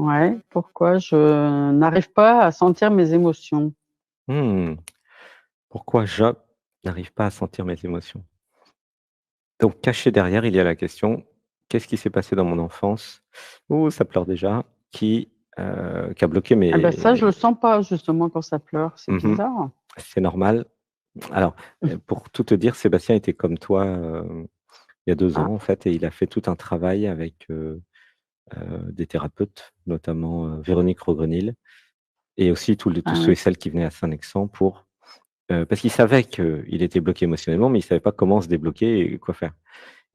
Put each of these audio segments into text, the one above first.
Ouais, pourquoi je n'arrive pas à sentir mes émotions? Mmh. Pourquoi je n'arrive pas à sentir mes émotions? Donc caché derrière, il y a la question: «Qu'est-ce qui s'est passé dans mon enfance?» Ouh, ça pleure déjà, qui a bloqué Ah bah, ça, je le mes sens pas justement quand ça pleure, c'est mmh bizarre. c'est normal. Alors, pour tout te dire, Sébastien était comme toi, il y a 2 Ah, ans, en fait, et il a fait tout un travail avec, des thérapeutes, notamment, Véronique Rogrenil et aussi tous ah ceux et oui, celles qui venaient à Saint-Lexan parce qu'il savait qu'il était bloqué émotionnellement, mais il savait pas comment se débloquer et quoi faire.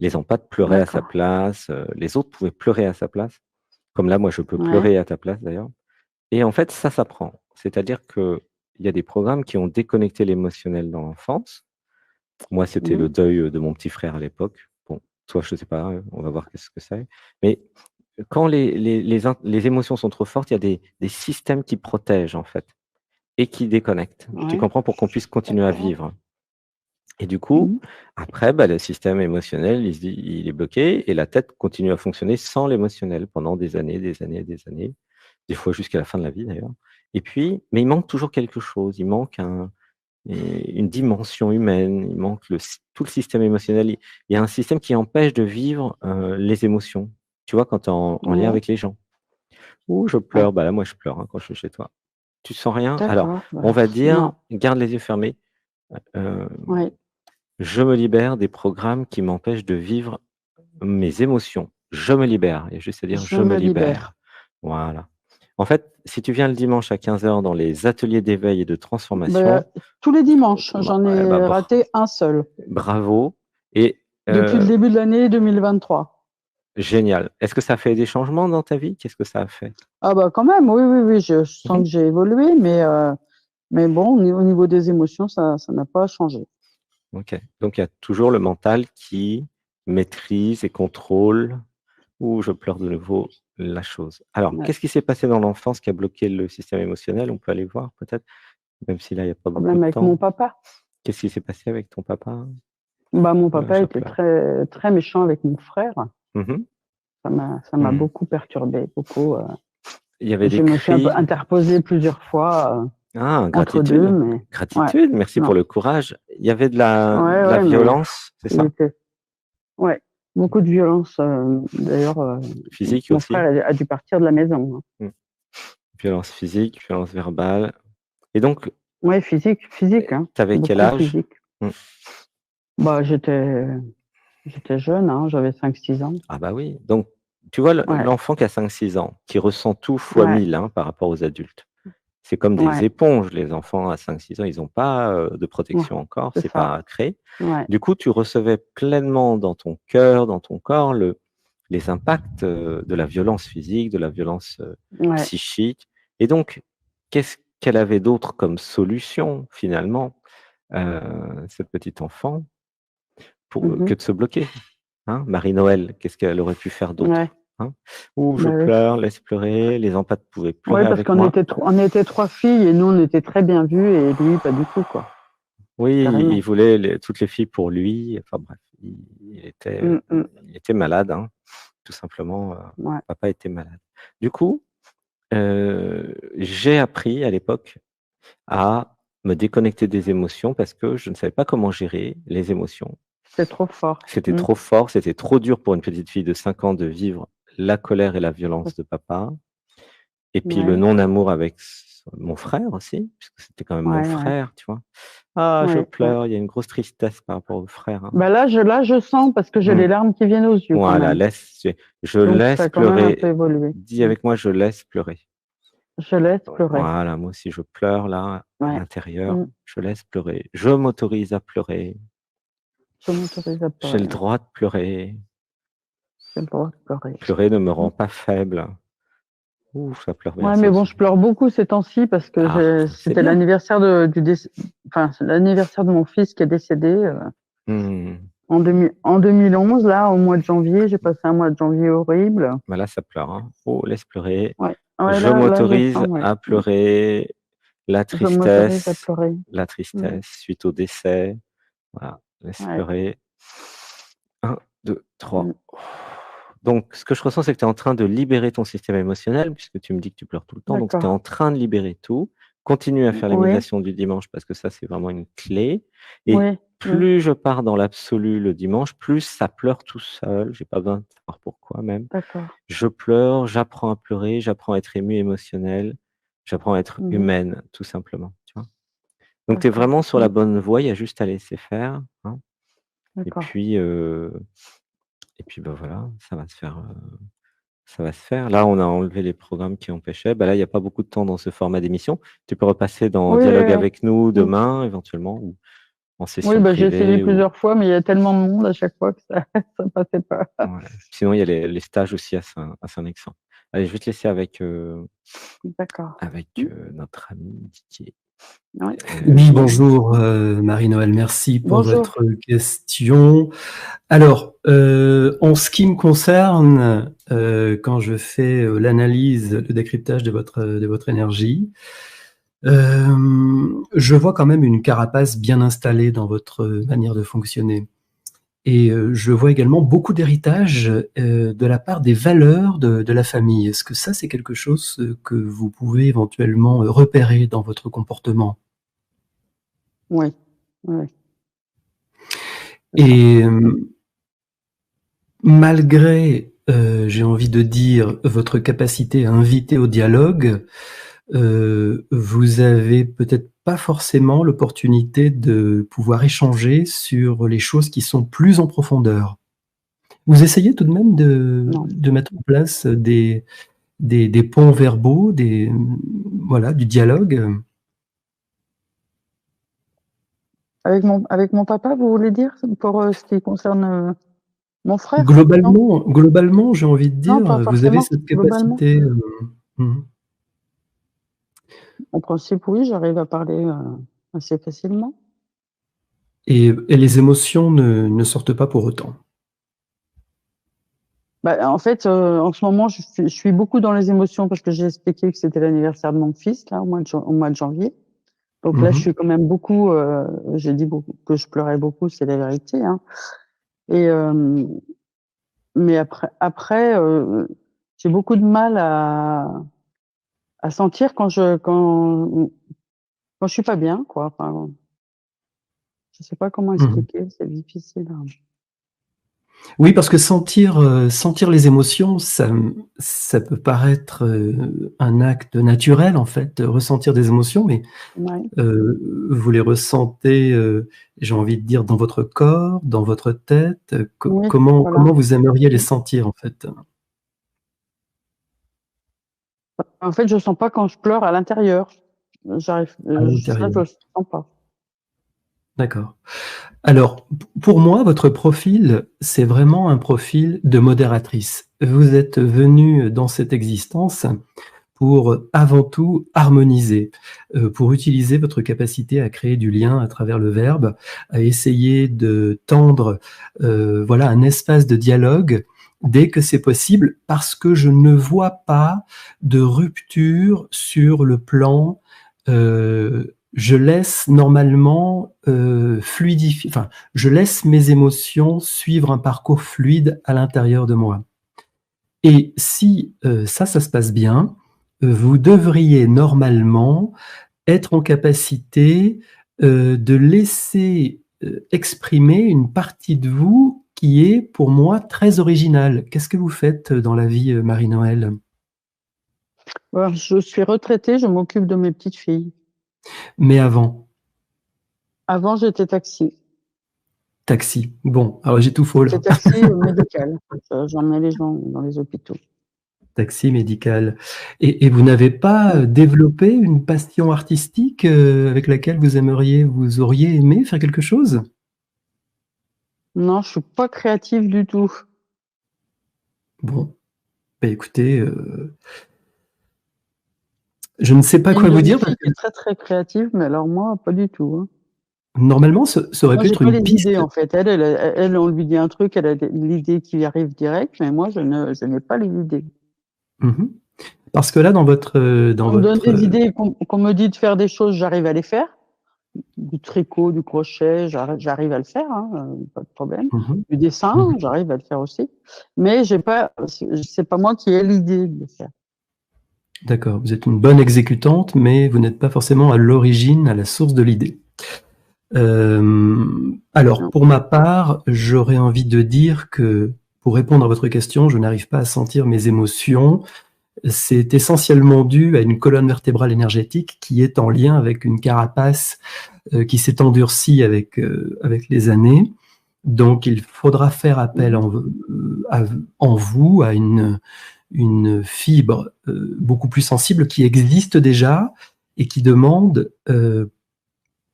Les empaths pleuraient à sa d'accord. place, les autres pouvaient pleurer à sa place, comme là, moi, je peux Ouais. pleurer à ta place d'ailleurs, et en fait, ça s'apprend. C'est-à-dire qu'il y a des programmes qui ont déconnecté l'émotionnel dans l'enfance. Moi, c'était Mmh. le deuil, de mon petit frère à l'époque. Bon, toi, je sais pas, on va voir qu'est-ce que c'est. Mais quand les émotions sont trop fortes, il y a des systèmes qui protègent, en fait, et qui déconnectent. Tu Ouais, comprends? Pour qu'on puisse continuer à d'accord. vivre. Et du coup, Mmh. après, bah, le système émotionnel, il est bloqué et la tête continue à fonctionner sans l'émotionnel pendant des années, des années, des années, des fois jusqu'à la fin de la vie d'ailleurs. Et puis, mais il manque toujours quelque chose, il manque une dimension humaine, il manque tout le système émotionnel. Il y a un système qui empêche de vivre les émotions. Tu vois, quand tu es en lien Ouais, avec les gens. Ouh, je ouais, pleure, bah là, moi, je pleure hein, quand je suis chez toi. Tu sens rien? Alors, d'accord, on bah, va dire, non, garde les yeux fermés. euh, ouais, Je me libère des programmes qui m'empêchent de vivre mes émotions. Je me libère. Il y a juste à dire: je «Je me me libère». libère. Voilà. En fait, si tu viens le dimanche à 15 heures dans les ateliers d'éveil et de Bah, transformation, tous les dimanches, bah, j'en eh bah, ai raté un seul bravo et depuis le début de l'année 2023. génial. Est-ce que ça a fait des changements dans ta vie? Qu'est-ce que ça a fait? Ah bah, quand même, oui, oui, oui, je sens Mmh. que j'ai évolué, mais bon, au niveau des émotions, ça n'a pas changé. OK. Donc il y a toujours le mental qui maîtrise et contrôle ou je pleure de nouveau la chose. Alors, Ouais. qu'est-ce qui s'est passé dans l'enfance qui a bloqué le système émotionnel? On peut aller voir peut-être? Même si là, il y a pas beaucoup Problème de avec mon temps. papa. Qu'est-ce qui s'est passé avec ton papa? Bah, mon papa Je était pleure. très très méchant avec mon frère. Mmh. Ça m'a Mmh. beaucoup perturbée, beaucoup, Il y avait des je me suis un peu cris. interposée plusieurs fois, Ah, entre 2, gratitude. mais ouais, Gratitude, merci pour non. le courage. Il y avait de Ouais, la ouais, mais violence, c'est il ça? était ouais, beaucoup de violence, d'ailleurs, Physique mon aussi? frère a dû partir de la maison, hein. Mmh. Violence physique, violence verbale et donc, Ouais, physique, hein, tu avais quel beaucoup âge? physique. Mmh. Bah, j'étais jeune, hein, j'avais 5 6 ans. Ah bah oui, donc tu vois Ouais, l'enfant qui a 5 6 ans, qui ressent tout fois ouais, 1000 hein, par rapport aux adultes. C'est comme des ouais, éponges, les enfants à 5 6 ans, ils ont pas, de ouais, protection encore, c'est c'est ça. pas créé. Ouais, Du coup, tu recevais pleinement dans ton cœur, dans ton corps, les impacts, de la violence physique, de la violence, ouais. psychique et donc qu'est-ce qu'elle avait d'autre comme solution finalement, cette petite enfant pour, Mmh. que de se bloquer, hein? Marie-Noël, qu'est-ce qu'elle aurait pu faire Ouais, d'autre, hein? «Ouh, je bah, oui. pleure, laisse pleurer», les empathes pouvaient Ouais, pleurer parce avec qu'on moi. était on était 3 filles et nous, on était très bien vues et lui, pas du tout, quoi, Oui, il carrément. voulait toutes les filles pour lui, enfin bref, il était, Mmh mh. il était malade, hein, tout simplement, Ouais, papa était malade. Du coup, j'ai appris à l'époque à me déconnecter des émotions parce que je ne savais pas comment gérer les émotions. c'était trop fort. C'était Mmh, trop fort, c'était trop dur pour une petite fille de 5 ans de vivre la colère et la ouais, violence de papa et puis le ouais, non-amour avec mon frère aussi, puisque c'était quand même mon ouais, frère, tu vois? Ah, je ouais, ouais. pleure, il y a une grosse tristesse par rapport au frère, hein. Bah, là, je sens parce que j'ai Mmh. les larmes qui viennent aux yeux quand Voilà, même. je Donc ça laisse a quand même un peu pleurer. évolué. Dis Mmh. avec moi: «Je laisse pleurer». Je laisse pleurer. Voilà, moi aussi je pleure là, à Ouais. l'intérieur, Mmh. je laisse pleurer. Je m'autorise à pleurer. Je m'autorise à J'ai pleurer, le ouais. droit de pleurer. J'ai le droit de pleurer. Pleurer ne me Mmh. rend pas faible. Ouh, ça pleure bien Ouais, ça mais bon, aussi. je pleure beaucoup ces temps-ci parce que Ah, c'est c'était bien. l'anniversaire enfin, c'est l'anniversaire de mon fils qui est décédé, Mmh. en 2011, là, au mois de janvier. J'ai passé un mois de janvier horrible. Bah, là, ça pleure, hein. Oh, laisse pleurer. Ouais, ouais, Je là, je m'autorise sens, ouais. à Mmh. pleurer Je m'autorise à pleurer. la Mmh. tristesse suite au décès. Voilà, laisse Ouais. pleurer. 1, 2, Mmh. 3. Donc, ce que je ressens, c'est que tu es en train de libérer ton système émotionnel, puisque tu me dis que tu pleures tout le temps. Donc, tu es en D'accord. train de libérer tout. Continue à faire les Oui, méditations du dimanche, parce que ça, c'est vraiment une clé. Et oui, oui, plus je pars dans l'absolu le dimanche, plus ça pleure tout seul. J'ai pas besoin de savoir pourquoi même. d'accord. Je pleure, j'apprends à pleurer, j'apprends à être ému émotionnel, j'apprends à être Mmh. humaine, tout simplement, tu vois? Donc, tu es D'accord. vraiment sur la bonne voie, il y a juste à laisser faire, hein. Et D'accord. puis, bah, voilà, ça va se faire. Là, on a enlevé les programmes qui empêchaient. Bah, là, il y a pas beaucoup de temps dans ce format d'émission. Tu peux repasser dans Oui, Dialogue oui, avec nous oui. Mmh. demain, éventuellement, ou en Oui, session bah, j'ai essayé privée ou plusieurs fois, mais il y a tellement de monde à chaque fois que ça ça passait pas. ouais. Sinon, il y a les stages aussi à Saint-Lexin. Allez, je vais te laisser D'accord. avec, Mmh. notre ami Didier. Ouais. Oui, Oui. bonjour Marie-Noël, merci pour Bonjour. votre question. Alors, en ce qui me concerne, quand je fais l'analyse, le décryptage de votre énergie, je vois quand même une carapace bien installée dans votre manière de fonctionner. Et je vois également beaucoup d'héritage de la part des valeurs de la famille. Est-ce que ça, c'est quelque chose que vous pouvez éventuellement repérer dans votre comportement? Oui, oui, c'est ça. Et malgré, j'ai envie de dire, votre capacité à inviter au dialogue, vous avez peut-être pas forcément l'opportunité de pouvoir échanger sur les choses qui sont plus en profondeur. Vous essayez tout de même Non. de mettre en place des ponts verbaux, voilà, du dialogue? Avec mon papa, vous voulez dire? Pour, ce qui concerne, mon frère? Non? Globalement, j'ai envie de Non, dire, pas vous avez forcément, cette globalement. capacité, mmh. En principe, oui, j'arrive à parler, assez facilement. Et les émotions ne sortent pas pour autant. Bah, en fait, en ce moment, je suis beaucoup dans les émotions parce que j'ai expliqué que c'était l'anniversaire de mon fils, là, au mois de janvier. Donc là, je Mmh. suis quand même beaucoup, j'ai dit beaucoup que je pleurais beaucoup, c'est la vérité, hein. Et mais j'ai beaucoup de mal à sentir quand je suis pas bien, quoi. Enfin, je sais pas comment Mmh. expliquer, c'est difficile, hein. Oui, parce que sentir les émotions, ça peut paraître, un acte naturel, en fait, ressentir des émotions, mais Ouais. vous les ressentez, j'ai envie de dire, dans votre corps, dans votre tête? Oui, voilà. Comment vous aimeriez les Mmh. sentir, en fait? En fait, je sens pas quand je pleure à l'intérieur. À Ça, l'intérieur. je sens pas. D'accord. Alors, pour moi, votre profil, c'est vraiment un profil de modératrice. Vous êtes venue dans cette existence pour, avant tout, harmoniser, pour utiliser votre capacité à créer du lien à travers le verbe, à essayer de tendre, voilà, un espace de dialogue dès que c'est possible, parce que je ne vois pas de rupture sur le plan, je laisse normalement, enfin, je laisse mes émotions suivre un parcours fluide à l'intérieur de moi. Et si, ça se passe bien, vous devriez normalement être en capacité, de laisser, exprimer une partie de vous qui est, pour moi, très originale. Qu'est-ce que vous faites, dans la vie, Marie-Noël? Je suis retraitée, je m'occupe de mes petites filles. Mais avant? Avant, j'étais taxi. Taxi. Bon, alors j'ai tout faux J'étais là. taxi, médical. J'emmenais les gens dans les hôpitaux. Taxi médical. Et vous n'avez pas, Mmh. développé une passion artistique, avec laquelle vous auriez aimé faire quelque chose? Non, je suis pas créative du tout. Bon, bah, écoutez, je ne sais pas J'ai une quoi de vous mes dire parce filles que qui est très, très créative, mais alors moi, pas du tout, hein. normalement ça aurait Moi, pu j'ai être pas une les idées, piste. en fait. Elle, on lui dit un truc, elle a l'idée qui lui arrive direct, mais moi, je n'ai pas les idées. Mmh. Parce que là dans On me donne votre, des idées, qu'on me dit de faire des choses, j'arrive à les faire, du tricot, du crochet, j'arrive à le faire, hein, pas de problème. Mhm. Du dessin, Mhm. j'arrive à le faire aussi. Mais c'est pas moi qui ai l'idée de le faire. D'accord, vous êtes une bonne exécutante, mais vous n'êtes pas forcément à l'origine, à la source de l'idée. Alors, Non. pour ma part, j'aurais envie de dire que, pour répondre à votre question, je n'arrive pas à sentir mes émotions. C'est essentiellement dû à une colonne vertébrale énergétique qui est en lien avec une carapace qui s'est endurcie avec les années. Donc, il faudra faire appel en vous à une fibre beaucoup plus sensible qui existe déjà et qui demande,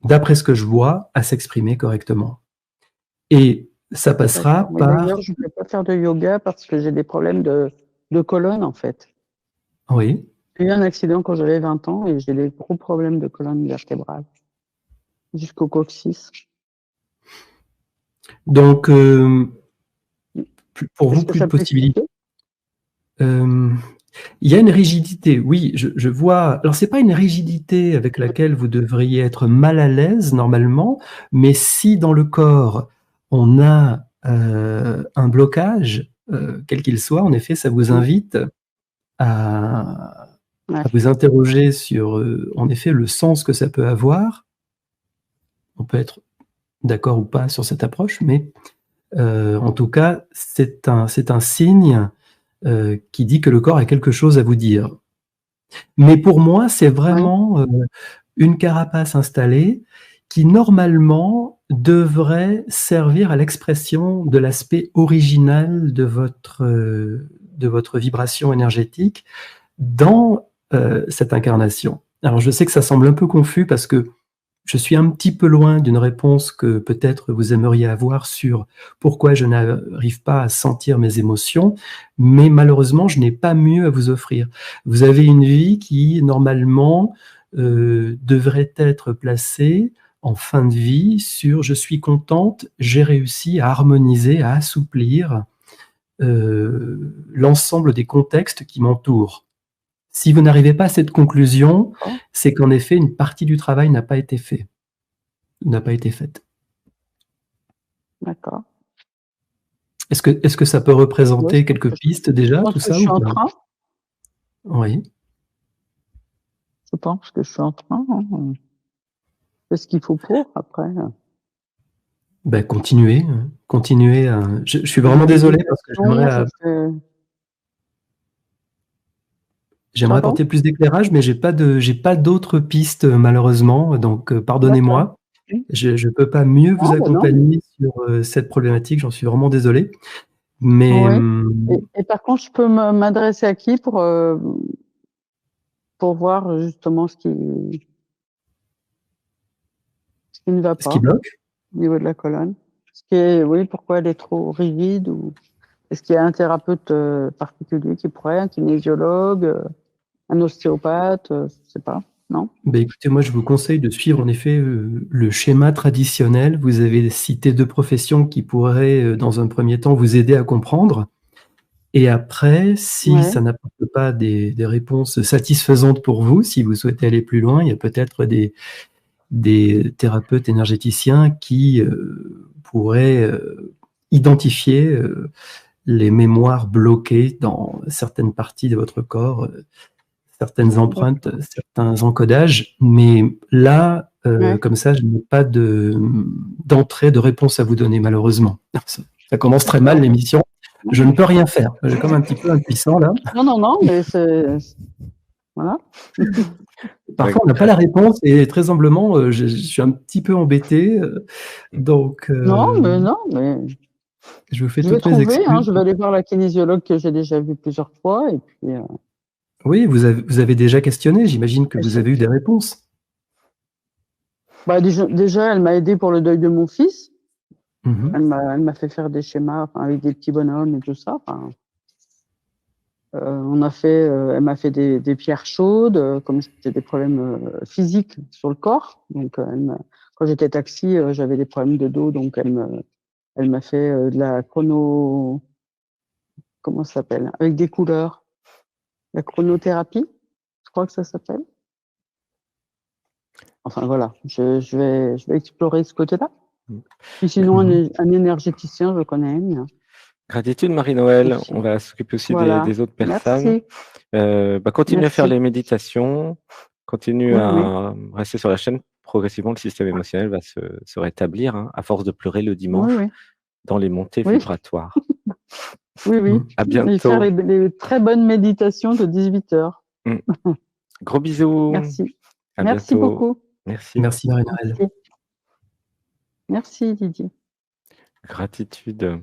d'après ce que je vois, à s'exprimer correctement. Et ça passera Mais par... d'ailleurs, je ne peux pas faire de yoga parce que j'ai des problèmes de colonne, en fait. Oui, J'ai eu un accident quand j'avais 20 ans et j'ai des gros problèmes de colonne vertébrale jusqu'au coccyx. donc pour vous, Est-ce que plus de ça peut possibilités. expliquer? Il y a une rigidité, oui, je vois. Alors, c'est pas une rigidité avec laquelle vous devriez être mal à l'aise normalement, mais si dans le corps on a un blocage, quel qu'il soit, en effet, ça vous invite à Ouais. vous interroger sur, en effet, le sens que ça peut avoir. On peut être d'accord ou pas sur cette approche, mais en tout cas, c'est un signe qui dit que le corps a quelque chose à vous dire. Mais pour moi, c'est Ouais. vraiment une carapace installée qui, normalement, devrait servir à l'expression de l'aspect original de votre vibration énergétique dans cette incarnation. Alors, je sais que ça semble un peu confus parce que je suis un petit peu loin d'une réponse que peut-être vous aimeriez avoir sur pourquoi je n'arrive pas à sentir mes émotions, mais malheureusement, je n'ai pas mieux à vous offrir. Vous avez une vie qui, normalement, devrait être placée en fin de vie sur « je suis contente, j'ai réussi à harmoniser, à assouplir l'ensemble des contextes qui m'entourent ». Si vous n'arrivez pas à cette conclusion, c'est qu'en effet, une partie du travail n'a pas été faite. D'accord. Est-ce que ça peut Ouais, représenter quelques pistes déjà, tout je ça, suis ou en pas? train. Oui. Je pense que je suis en train. C'est ce qu'il faut pour après. Ben, continuez à... Je suis La vraiment désolé parce que méditation, je fais. j'aimerais Pardon? apporter plus d'éclairage, mais j'ai pas d'autres pistes malheureusement, donc D'accord. pardonnez-moi. Je peux pas mieux vous Non, bah non. accompagner sur cette problématique, j'en suis vraiment désolé. Mais Oui. Et par contre, je peux m'adresser à qui pour voir justement ce qui ne va ce qui pas bloque? au niveau de la colonne. Oui, pourquoi elle est trop rigide ou est-ce qu'il y a un thérapeute particulier qui pourrait, un kinésiologue, un ostéopathe, je sais pas, non? Ben, écoutez, moi je vous conseille de suivre en effet le schéma traditionnel. Vous avez cité 2 professions qui pourraient, dans un premier temps, vous aider à comprendre. Et après, si Ouais. ça n'apporte pas des réponses satisfaisantes pour vous, si vous souhaitez aller plus loin, il y a peut-être des thérapeutes énergéticiens qui pourraient identifier les mémoires bloquées dans certaines parties de votre corps, certaines empreintes, certains encodages. Mais là, Ouais. comme ça, je n'ai pas d'entrée de réponse à vous donner, malheureusement. Ça commence très mal D'accord. l'émission. Je ne peux rien faire. J'ai comme un petit peu impuissant là. Non, mais c'est voilà. Parfois, on n'a pas la réponse et très humblement, je suis un petit peu embêté. Donc, Non, mais je vous fais je vais toutes mes trouver, hein, excuses. je vais aller voir la kinésiologue que j'ai déjà vue plusieurs fois et puis Oui, vous avez déjà questionné. J'imagine que vous avez eu des réponses. bah, déjà, elle m'a aidée pour le deuil de mon fils. Mhm. Elle m'a fait faire des schémas, enfin, avec des petits bonhommes et tout ça. Enfin, elle m'a fait des pierres chaudes, comme j'ai des problèmes physiques sur le corps. Donc, quand j'étais taxi, j'avais des problèmes de dos, donc elle m'a fait de la comment ça s'appelle? Avec des couleurs. La chronothérapie, je crois que ça s'appelle. Enfin voilà, je vais explorer ce côté-là. Mm. Puis sinon, un énergéticien, je connais. Gratitude, Marie-Noël. Aussi. On va s'occuper aussi Voilà. des autres personnes. Merci. Continue à faire Merci. les méditations. Continue Oui, à rester sur la chaîne. Progressivement, le système émotionnel va se rétablir, hein, à force de pleurer le dimanche oui, oui. dans les montées Oui. vibratoires. Oui, oui. À Et bientôt. faire les très bonnes méditations de 18 heures. Gros bisous. Merci. À Merci bientôt. beaucoup. Merci. Merci Marie-Noël. Merci Didier. Gratitude.